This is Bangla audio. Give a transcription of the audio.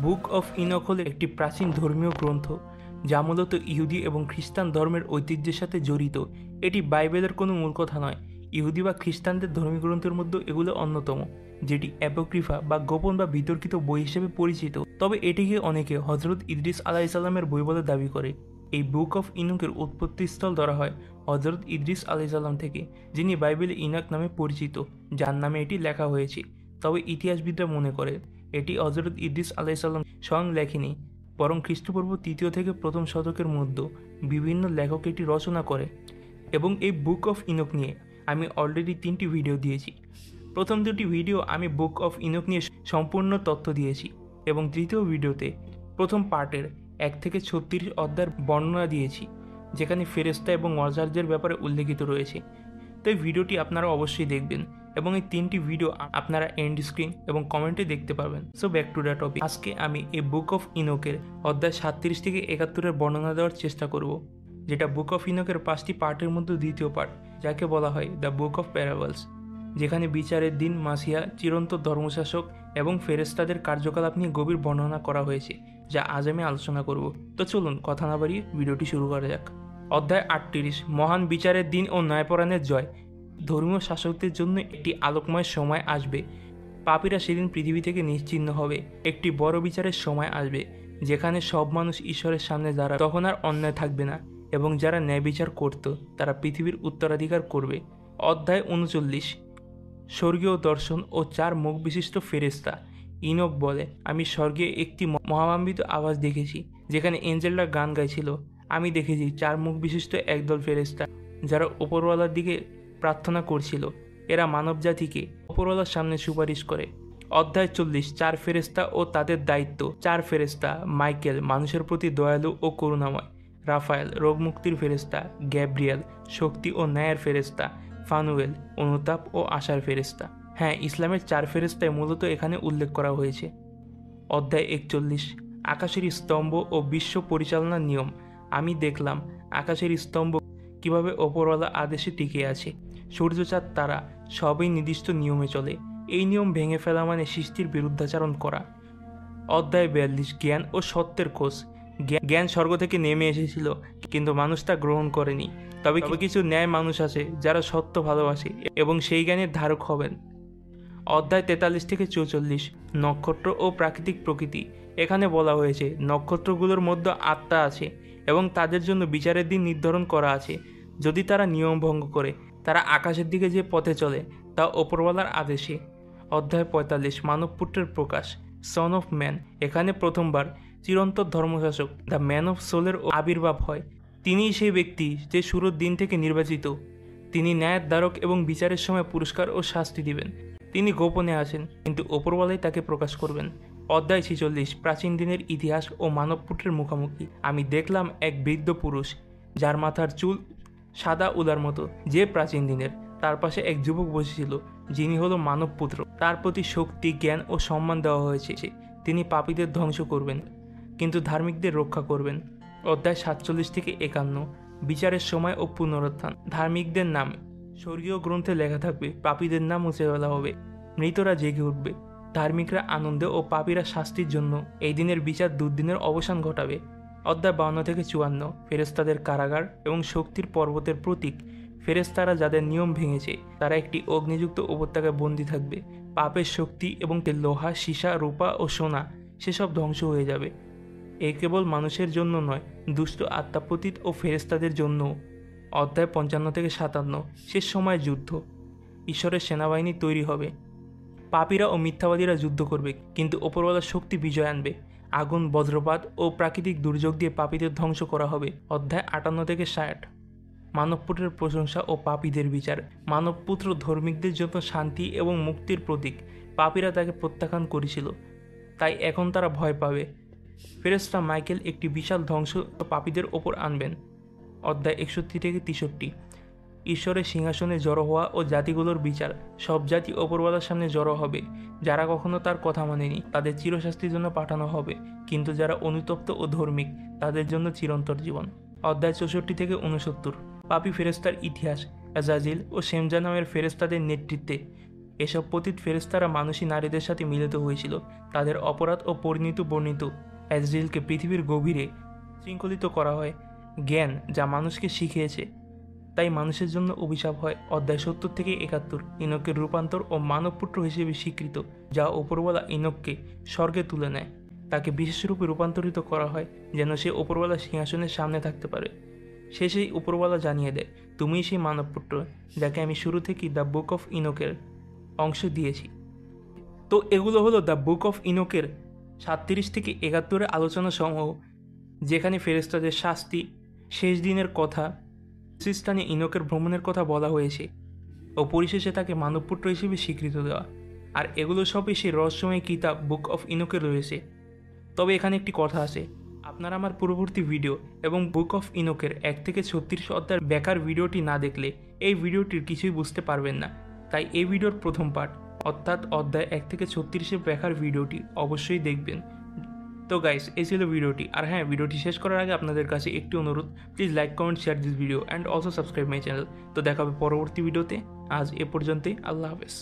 বুক অফ ইনক হল একটি প্রাচীন ধর্মীয় গ্রন্থ যা মূলত ইহুদি এবং খ্রিস্টান ধর্মের ঐতিহ্যের সাথে জড়িত। এটি বাইবেলের কোনো মূল কথা নয়। ইহুদি বা খ্রিস্টানদের ধর্মীয় গ্রন্থের মধ্যে এগুলো অন্যতম, যেটি অ্যাপোক্রিফা বা গোপন বা বিতর্কিত বই হিসেবে পরিচিত। তবে এটিকে অনেকে হজরত ইদ্রিস আলাইসাল্লামের বই বলে দাবি করে। এই বুক অফ ইনকের উৎপত্তিস্থল ধরা হয় হজরত ইদ্রিস আলাইসাল্লাম থেকে, যিনি বাইবেলে ইনাক নামে পরিচিত, যার নামে এটি লেখা হয়েছে। তবে ইতিহাসবিদরা মনে করে এটি হজরত ইদ্রিস আলাইসাল্লাম স্বয়ং লেখেনি, বরং খ্রিস্টপূর্ব ৩য় থেকে ১ম শতকের মধ্যে বিভিন্ন লেখক এটি রচনা করে। এবং এই বুক অফ ইনক নিয়ে আমি অলরেডি 3টি ভিডিও দিয়েছি। প্রথম 2টি ভিডিও আমি বুক অফ ইনক নিয়ে সম্পূর্ণ তথ্য দিয়েছি, এবং তৃতীয় ভিডিওতে প্রথম পার্টের 1 থেকে 36 অধ্যায়ের বর্ণনা দিয়েছি, যেখানে ফেরেশতা এবং আযাবদের ব্যাপারে উল্লেখিত রয়েছে। তো এই ভিডিওটি আপনারা অবশ্যই দেখবেন, এবং এই 3টি ভিডিও আপনারা এন্ড স্ক্রিন এবং কমেন্টে দেখতে পাবেন। So back to the topic. আজকে আমি এই বুক অফ ইনকের অধ্যায় 37 থেকে 71-এর বর্ণনা দেওয়ার চেষ্টা করব, যেটা বুক অফ ইনকের 5টি পার্টের মধ্যে দ্বিতীয় পার্ট, যাকে বলা হয় দ্য বুক অফ প্যারাবলস, যেখানে বিচারের দিন, মাসিয়া, চিরন্তন ধর্মশাসক এবং ফেরেশতাদের কার্যকলাপ নিয়ে গভীর বর্ণনা করা হয়েছে, যা আজ আমি আলোচনা করব। তো চলুন কথা না বাড়িয়ে ভিডিওটি শুরু করা যাক। অধ্যায় 38, মহান বিচারের দিন ও ন্যায়পরায়ণের জয়। ধর্মীয় শাসকদের জন্য একটি আলোকময় সময় আসবে। পাপীরা সেদিন পৃথিবী থেকে নিশ্চিহ্ন হবে। একটি বড় বিচারের সময় আসবে, যেখানে সব মানুষ ঈশ্বরের সামনে দাঁড়াবে। তখন আর অন্যায় থাকবে না, এবং যারা ন্যায় বিচার করত তারা পৃথিবীর উত্তরাধিকার করবে। অধ্যায় 39, স্বর্গীয় দর্শন ও 4 মুখ বিশিষ্ট ফেরেশতা। ইনক বলে, আমি স্বর্গে একটি মহামাম্বিত আওয়াজ দেখেছি, যেখানে এঞ্জেলরা গান গাইছিল। আমি দেখেছি 4 মুখ বিশিষ্ট একদল ফেরেশতা, যারা ওপরওয়ালার দিকে প্রার্থনা করছিল। এরা মানবজাতিকে ওপরওয়ালার সামনে সুপারিশ করে। অধ্যায় 40, 4 ফেরেশতা ও তাদের দায়িত্ব। 4 ফেরেশতা: মাইকেল, মানুষের প্রতি দয়ালু ও করুণাময়; রাফায়েল, রোগমুক্তির ফেরেশতা; গ্যাব্রিয়েল, শক্তি ও ন্যায়ের ফেরেশতা; ফানুয়েল, অনুতাপ ও আশার ফেরেশতা। হ্যাঁ, ইসলামের 4 ফেরেশতাই মূলত এখানে উল্লেখ করা হয়েছে। অধ্যায় 41, আকাশের স্তম্ভ ও বিশ্ব পরিচালনার নিয়ম। আমি দেখলাম আকাশের স্তম্ভ কিভাবে ওপরওয়ালা আদেশে টিকে আছে। সূর্য, চাঁদ, তারা সবই নির্দিষ্ট নিয়মে চলে। এই নিয়ম ভেঙে ফেলা মানে সৃষ্টির বিরুদ্ধাচরণ করা। অধ্যায় 42, জ্ঞান ও সত্যের খোঁজ। জ্ঞান স্বর্গ থেকে নেমে এসেছিল, কিন্তু মানুষ তা গ্রহণ করেনি। তবে কিছু ন্যায় মানুষ আছে যারা সত্য ভালোবাসে এবং সেই জ্ঞানের ধারক হবেন। অধ্যায় 43 থেকে 44, নক্ষত্র ও প্রাকৃতিক প্রকৃতি। এখানে বলা হয়েছে নক্ষত্রগুলোর মধ্যে আত্মা আছে এবং তাদের জন্য বিচারের দিন নির্ধারণ করা আছে। যদি তারা নিয়ম ভঙ্গ করে, তারা আকাশের দিকে যে পথে চলে তা ওপরওয়ালার আদেশে। অধ্যায় 45, মানবপুত্রের প্রকাশ, সন অফ ম্যান। এখানে প্রথমবার চিরন্তন ধর্মশাসক দ্য ম্যান অফ সোলের আবির্ভাব হয়। তিনিই সেই ব্যক্তি যে শুরুর দিন থেকে নির্বাচিত। তিনি ন্যায়ের দ্বারক এবং বিচারের সময় পুরস্কার ও শাস্তি দিবেন। তিনি গোপনে আছেন, কিন্তু ওপরওয়ালাই তাকে প্রকাশ করবেন। অধ্যায় 46, প্রাচীন দিনের ইতিহাস ও মানবপুত্রের মুখোমুখি। আমি দেখলাম এক বৃদ্ধ পুরুষ, যার মাথার চুল সাদা উলার মতো, যে প্রাচীন দিনের। তার পাশে এক যুবক বসেছিল, যিনি হলো মানবপুত্র। তার প্রতি শক্তি, জ্ঞান ও সম্মান দেওয়া হয়েছে। তিনি পাপীদের ধ্বংস করবেন, কিন্তু ধার্মিকদের রক্ষা করবেন। অধ্যায় 47 থেকে 51, বিচারের সময় ও পুনরুত্থান। ধার্মিকদের নাম স্বর্গীয় গ্রন্থে লেখা থাকবে, পাপীদের নাম মুছে ফেলা হবে। মৃতরা জেগে উঠবে, ধার্মিকরা আনন্দে ও পাপীরা শাস্তির জন্য। এই দিনের বিচার দুর্দিনের অবসান ঘটাবে। অধ্যায় 52 থেকে 54, ফেরেশতাদের কারাগার এবং শক্তির পর্বতের প্রতীক। ফেরেশতারা যাদের নিয়ম ভেঙেছে, তারা একটি অগ্নিযুক্ত উপত্যকায় বন্দী থাকবে। পাপের শক্তি এবং লোহা, সীসা, রূপা ও সোনা, সেসব ধ্বংস হয়ে যাবে। এ কেবল মানুষের জন্য নয়, দুষ্ট আত্মাপতিত ও ফেরেশতাদের জন্য। অধ্যায় 55 থেকে 57, শেষ সময় যুদ্ধ। ঈশ্বরের সেনাবাহিনী তৈরি হবে। পাপীরা ও মিথ্যাবাদীরা যুদ্ধ করবে, কিন্তু ওপরওয়ালার শক্তি বিজয় আনবে। আগুন, বজ্রপাত ও প্রাকৃতিক দুর্যোগ দিয়ে পাপীদের ধ্বংস করা হবে। অধ্যায় 58 থেকে 60, মানবপুত্রের প্রশংসা ও পাপীদের বিচার। মানবপুত্র ধর্মিকদের জন্য শান্তি এবং মুক্তির প্রতীক। পাপীরা তাকে প্রত্যাখ্যান করেছিল, তাই এখন তারা ভয় পাবে। ফেরেশতা মাইকেল একটি বিশাল ধ্বংস পাপীদের ওপর আনবেন। অধ্যায় 61 থেকে 63, ঈশ্বরের সিংহাসনে জড়ো হওয়া ও জাতিগুলোর বিচার। সব জাতি ওপরওয়ালার সামনে জড়ো হবে। যারা কখনো তার কথা মানেনি, তাদের চিরশাস্তির জন্য পাঠানো হবে, কিন্তু যারা অনুতপ্ত ও ধার্মিক, তাদের জন্য চিরন্তন জীবন। অধ্যায় 64 থেকে 69, পাপী ফেরেশতার ইতিহাস। আজাজিল ও শেমজা নামের ফেরেশতাদের নেতৃত্বে এসব পতিত ফেরেশতারা মানুষী নারীদের সাথে মিলিত হয়েছিল। তাদের অপরাধ ও পরিণতি বর্ণিত আজরাইলকে পৃথিবীর গভীরে শৃঙ্খলিত করা হয় জ্ঞান যা মানুষকে শিখিয়েছে, তাই মানুষের জন্য অভিশাপ হয়। অধ্যায় 70 থেকে 71 ইনকের রূপান্তর ও মানবপুত্র হিসেবে স্বীকৃত, যা ওপরওয়ালা ইনককে স্বর্গে তুলে নেয়। তাকে বিশেষরূপে রূপান্তরিত করা হয় যেন সে ওপরওয়ালা সিংহাসনের সামনে থাকতে পারে। সে সেই ওপরওয়ালা জানিয়ে দেয়, তুমিই সেই মানবপুত্র যাকে আমি শুরু থেকেই দ্য বুক অফ ইনকের অংশ দিয়েছি। তো এগুলো হলো দ্য বুক অফ ইনকের 37 থেকে 71 আলোচনা সমূহ, যেখানে ফেরেশতাদের শাস্তি, শেষ দিনের কথা, স্থানে ইনকের ভ্রমণের কথা বলা হয়েছে ও পরিশেষে তাকে মানবপুত্র হিসেবে স্বীকৃত দেওয়া। আর এগুলো সবই সেই রহস্যময় কিতাব বুক অফ ইনকে রয়েছে। তবে এখানে একটি কথা আছে, আপনারা আমার পূর্ববর্তী ভিডিও এবং বুক অফ ইনকের 1 থেকে 36 অধ্যায়ের ব্যাখ্যার ভিডিওটি না দেখলে এই ভিডিওটির কিছুই বুঝতে পারবেন না। তাই এই ভিডিওর প্রথম পার্ট অর্থাৎ অধ্যায় 1 থেকে 36 ব্যাখ্যার ভিডিওটি অবশ্যই দেখবেন। তো গাইস, এই ছিল ভিডিওটি। আর হ্যাঁ, ভিডিওটি শেষ করার আগে আপনাদের কাছে একটি অনুরোধ, please like, comment, share this video and also subscribe my channel. তো দেখা হবে পরবর্তী ভিডিওতে। আজ এ পর্যন্তই, আল্লাহ হাফেজ।